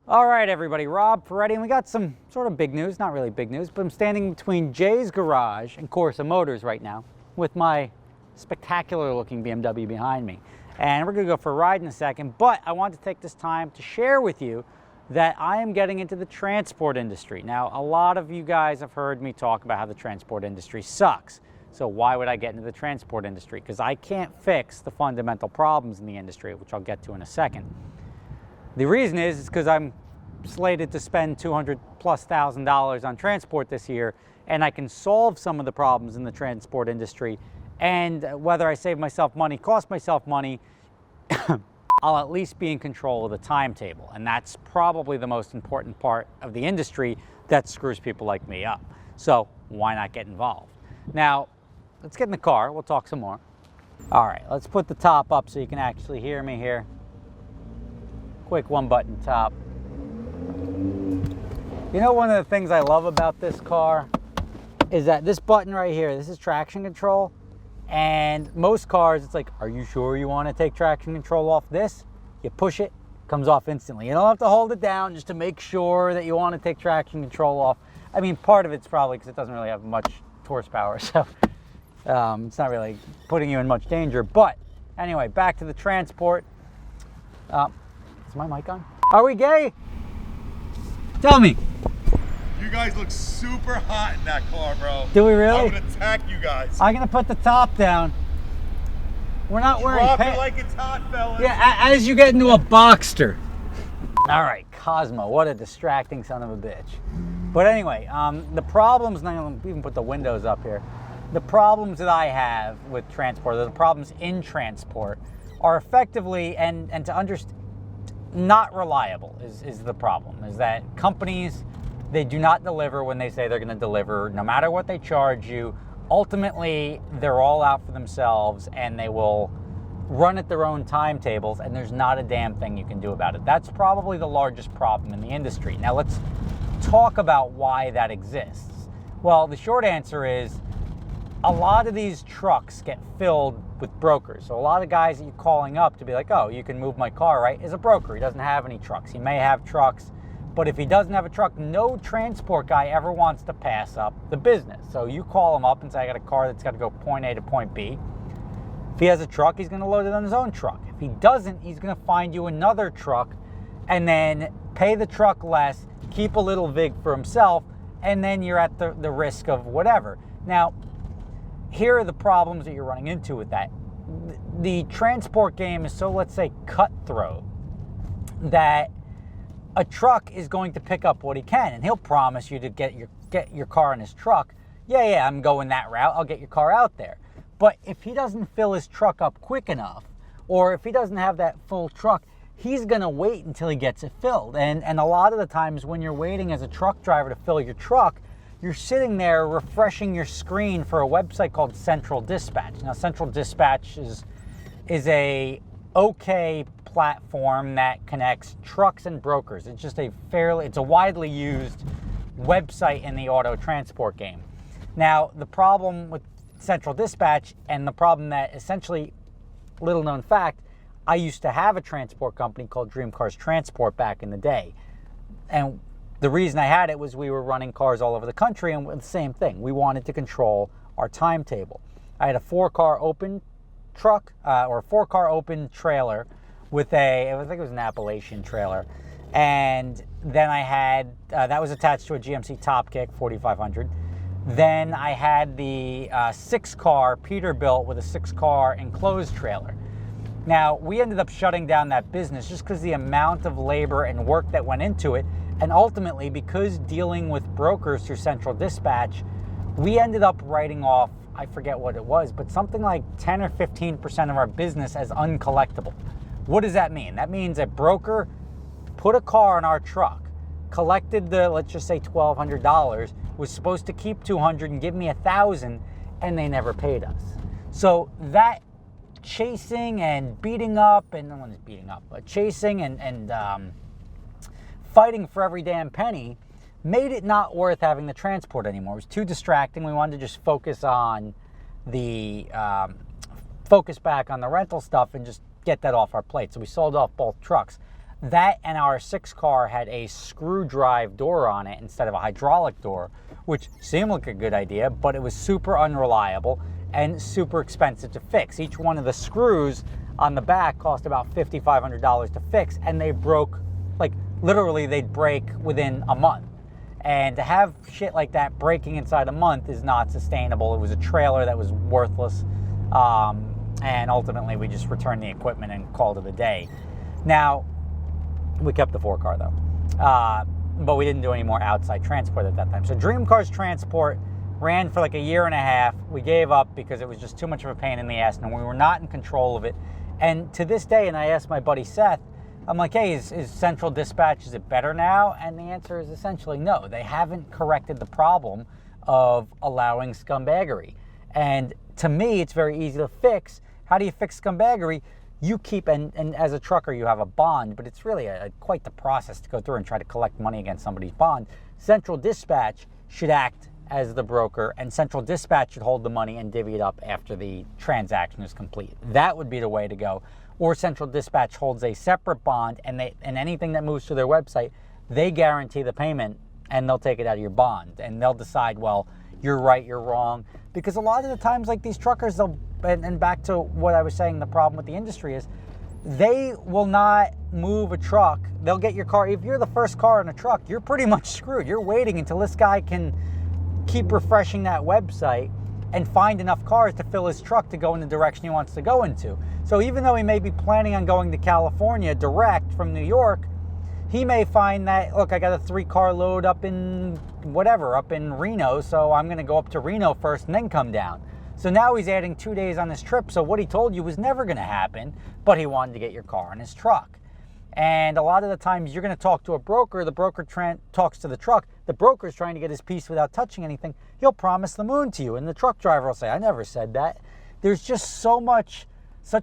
All right, everybody, Rob Ferretti, and we got some sort of big news, not really big news, but I'm standing between Jay's garage and Corsa Motors right now with my spectacular looking BMW behind me. And we're gonna go for a ride in a second, but I want to take this time to share with you that I am getting into the transport industry. Now, a lot of you guys have heard me talk about how the transport industry sucks. So why would I get into the transport industry? Because I can't fix the fundamental problems in the industry, which I'll get to in a second. The reason is because I'm slated to spend $200,000+ on transport this year, and I can solve some of the problems in the transport industry. And whether I save myself money, cost myself money, I'll at least be in control of the timetable. And that's probably the most important part of the industry that screws people like me up. So why not get involved? Now, let's get in the car. We'll talk some more. All right, let's put the top up so you can actually hear me here. Quick one button top. You know, one of the things I love about this car is that this button right here, this is traction control. And most cars, it's like, are you sure you want to take traction control off this? You push it, comes off instantly. You don't have to hold it down just to make sure that you want to take traction control off. I mean, part of it's probably because it doesn't really have much horsepower, so it's not really putting you in much danger. But anyway, back to the transport. Is my mic on? Are we gay? Tell me. You guys look super hot in that car, bro. Do we really? I would attack you guys. I'm gonna put the top down. We're not wearing Drop pants. it like it's hot, fellas. Yeah, as you get into a Boxster. All right, Cosmo, what a distracting son of a bitch. But anyway, the problems, now I'm even put the windows up here. The problems that I have with transport, the problems in transport, are effectively, and to understand, not reliable is the problem. Is that companies, they do not deliver when they say they're going to deliver, no matter what they charge you. Ultimately, they're all out for themselves, and they will run at their own timetables, and there's not a damn thing you can do about it. That's probably the largest problem in the industry. Now let's talk about why that exists. Well, the short answer is a lot of these trucks get filled with brokers. So a lot of guys that you're calling up to be like, oh, you can move my car, right, is a broker. He doesn't have any trucks. He may have trucks, but if he doesn't have a truck, no transport guy ever wants to pass up the business. So you call him up and say, I got a car that's got to go point A to point B. If he has a truck, he's going to load it on his own truck. If he doesn't, he's going to find you another truck and then pay the truck less, keep a little vig for himself, and then you're at the risk of whatever. Now, here are the problems that you're running into with that. The transport game is so, let's say, cutthroat that a truck is going to pick up what he can, and he'll promise you to get your car in his truck. Yeah, I'm going that route. I'll get your car out there. But if he doesn't fill his truck up quick enough, or if he doesn't have that full truck, he's going to wait until he gets it filled. And a lot of the times when you're waiting as a truck driver to fill your truck, you're sitting there refreshing your screen for a website called Central Dispatch. Now, Central Dispatch is a okay platform that connects trucks and brokers. It's just it's a widely used website in the auto transport game. Now, the problem with Central Dispatch, and the problem that essentially, little known fact, I used to have a transport company called Dream Cars Transport back in the day. And the reason I had it was we were running cars all over the country, and the same thing. We wanted to control our timetable. I had a 4-car open truck, or a 4-car open trailer with I think it was an Appalachian trailer. And then I had, that was attached to a GMC Top Kick 4500. Then I had the 6-car Peterbilt with a 6-car enclosed trailer. Now, we ended up shutting down that business just because the amount of labor and work that went into it. And ultimately, because dealing with brokers through Central Dispatch, we ended up writing off, I forget what it was, but something like 10 or 15% of our business as uncollectible. What does that mean? That means a broker put a car in our truck, collected the, let's just say $1,200, was supposed to keep $200 and give me $1,000, and they never paid us. So that chasing and beating up, and no one is beating up, but chasing and fighting for every damn penny made it not worth having the transport anymore. It was too distracting. We wanted to just focus on focus back on the rental stuff and just get that off our plate. So we sold off both trucks. That and our 6 car had a screw drive door on it instead of a hydraulic door, which seemed like a good idea, but it was super unreliable and super expensive to fix. Each one of the screws on the back cost about $5,500 to fix, and they broke, like literally they'd break within a month. And to have shit like that breaking inside a month is not sustainable. It was a trailer that was worthless, and ultimately we just returned the equipment and called it a day. Now, we kept the 4 car though, but we didn't do any more outside transport at that time. So Dream Cars Transport ran for like a year and a half. We gave up because it was just too much of a pain in the ass, and we were not in control of it. And to this day, and I asked my buddy Seth, I'm like, hey, is Central Dispatch, is it better now? And the answer is essentially no. They haven't corrected the problem of allowing scumbaggery. And to me, it's very easy to fix. How do you fix scumbaggery? You keep, and as a trucker, you have a bond, but it's really quite the process to go through and try to collect money against somebody's bond. Central Dispatch should act as the broker, and Central Dispatch should hold the money and divvy it up after the transaction is complete. That would be the way to go. Or Central Dispatch holds a separate bond, and anything that moves to their website, they guarantee the payment, and they'll take it out of your bond, and they'll decide, well, you're right, you're wrong. Because a lot of the times, like these truckers, and back to what I was saying, the problem with the industry is they will not move a truck. They'll get your car. If you're the first car in a truck, you're pretty much screwed. You're waiting until this guy can keep refreshing that website and find enough cars to fill his truck to go in the direction he wants to go into. So even though he may be planning on going to California direct from New York, he may find that, look, I got a 3-car load up in Reno, so I'm going to go up to Reno first and then come down. So now he's adding 2 days on his trip. So what he told you was never going to happen, but he wanted to get your car in his truck. And a lot of the times you're going to talk to a broker. The broker talks to the truck. The broker is trying to get his piece without touching anything. He'll promise the moon to you. And the truck driver will say, I never said that. There's just such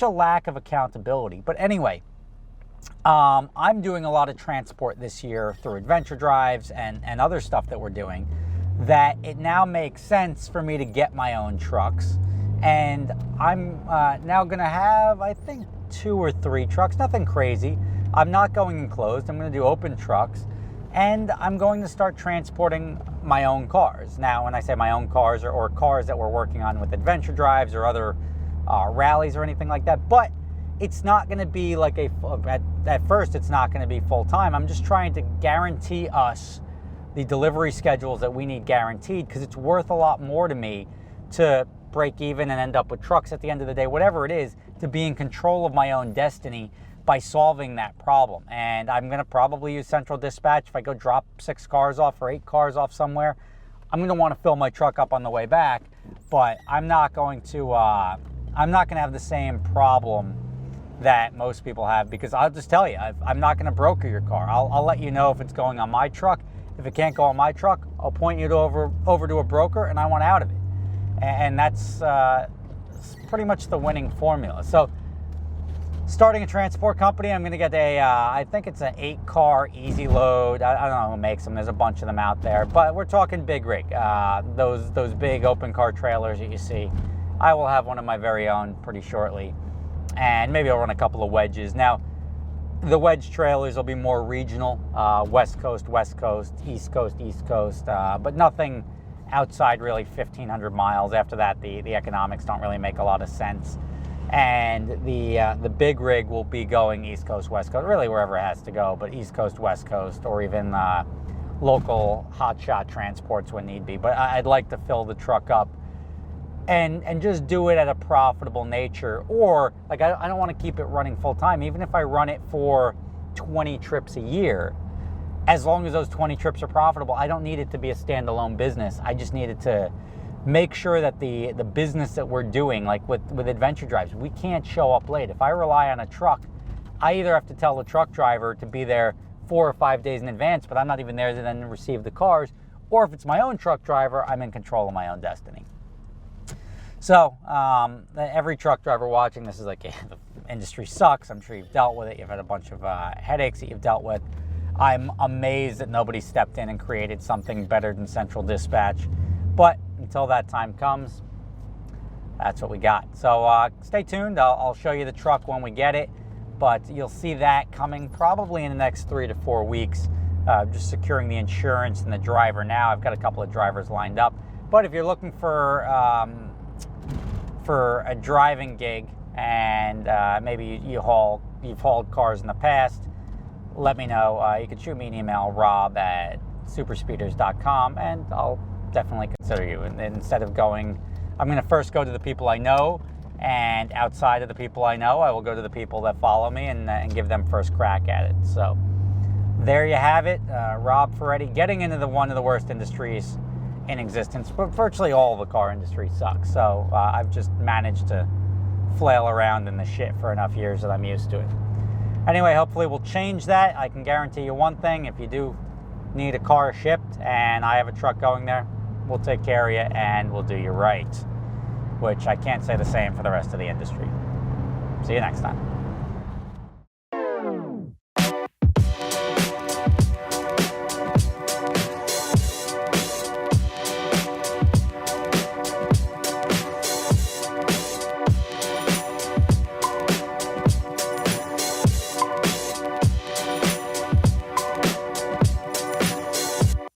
a lack of accountability. But anyway, I'm doing a lot of transport this year through adventure drives and other stuff that we're doing, that it now makes sense for me to get my own trucks. And I'm now going to have, I think, 2 or 3 trucks, nothing crazy. I'm not going enclosed. I'm going to do open trucks. And I'm going to start transporting my own cars. Now, when I say my own cars, or cars that we're working on with adventure drives or other rallies or anything like that. But it's not going to be like at first, it's not going to be full time. I'm just trying to guarantee us the delivery schedules that we need guaranteed, because it's worth a lot more to me to break even and end up with trucks at the end of the day, whatever it is, to be in control of my own destiny by solving that problem. And I'm going to probably use Central Dispatch. If I go drop 6 cars off or 8 cars off somewhere, I'm going to want to fill my truck up on the way back, but I'm not going to have the same problem that most people have, because I'll just tell you, I'm not going to broker your car. I'll let you know if it's going on my truck. If it can't go on my truck, I'll point you over to a broker, and I want out of it. And that's pretty much the winning formula. So starting a transport company, I'm going to get I think it's an 8-car easy load. I don't know who makes them. There's a bunch of them out there, but we're talking big rig. Those big open car trailers that you see. I will have one of my very own pretty shortly, and maybe I'll run a couple of wedges. Now, the wedge trailers will be more regional, West Coast, East Coast, but nothing outside really 1,500 miles. After that, the economics don't really make a lot of sense. And the big rig will be going East Coast, West Coast, really wherever it has to go, but East Coast, West Coast, or even local hotshot transports when need be. But I'd like to fill the truck up and just do it at a profitable nature. Or, like, I don't want to keep it running full time. Even if I run it for 20 trips a year, as long as those 20 trips are profitable, I don't need it to be a standalone business. I just need it to make sure that the business that we're doing, like with adventure drives, we can't show up late. If I rely on a truck, I either have to tell the truck driver to be there 4 or 5 days in advance, but I'm not even there to then receive the cars. Or if it's my own truck driver, I'm in control of my own destiny. So every truck driver watching this is like, yeah, the industry sucks. I'm sure you've dealt with it. You've had a bunch of headaches that you've dealt with. I'm amazed that nobody stepped in and created something better than Central Dispatch. But until that time comes, that's what we got. So stay tuned. I'll show you the truck when we get it. but you'll see that coming probably in the next 3 to 4 weeks. Just securing the insurance and the driver now. I've got a couple of drivers lined up. But if you're looking for a driving gig and maybe you've hauled cars in the past, let me know. You can shoot me an email, rob@superspeeders.com, and I'll definitely consider you. And instead of going, I'm going to first go to the people I know, and outside of the people I know, I will go to the people that follow me and give them first crack at it. So there you have it. Rob Ferretti getting into one of the worst industries in existence, but virtually all of the car industry sucks. So I've just managed to flail around in the shit for enough years that I'm used to it. Anyway, hopefully we'll change that. I can guarantee you one thing: if you do need a car shipped and I have a truck going there, we'll take care of you and we'll do you right. Which I can't say the same for the rest of the industry. See you next time.